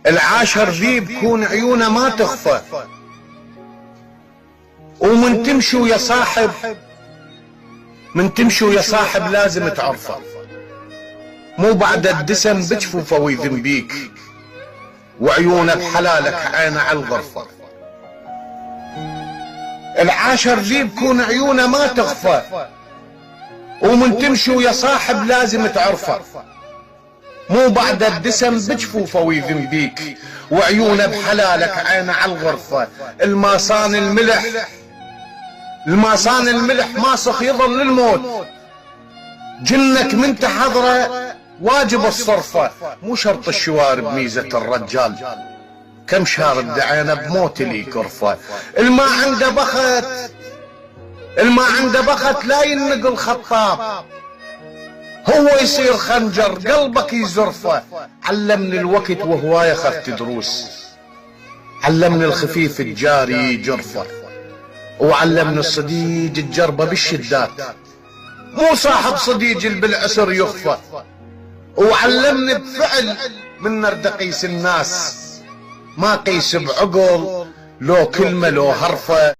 العاشر ذيب كون عيونه ما تخفى، ومن تمشي ويا صاحب، من تمشي ويا صاحب لازم تعرفه، مو بعد الدسم بجفوفه ويذنبيك، وعيونه بحلالك عينه على الغرفة. العاشر ذيب كون عيونه ما تخفى، ومن تمشي ويا صاحب لازم تعرفه، مو بعد الدسم بجفوفه ويذنبيك، وعيونه بحلالك عينه على الغرفة. الماسان الملح، الماسان الملح ماسخ يظل للموت، جنك من تحضره واجب الصرفة، مو شرط الشوارب ميزة الرجال، كم شارب دعينه بموت لي كرفة. الماء عنده بخت، الماء عنده بخت لا ينقل خطاب، هو يصير خنجر قلبك يزرفه. علمني الوقت وهواية خفت دروس، علمني الخفيف الجاري جرفه، وعلمني الصديق الجربة بالشدات، مو صاحب صديق بالعسر يخفى. وعلمني بفعل من نرد قيس الناس، ما قيس بعقل لو كلمة لو حرفة.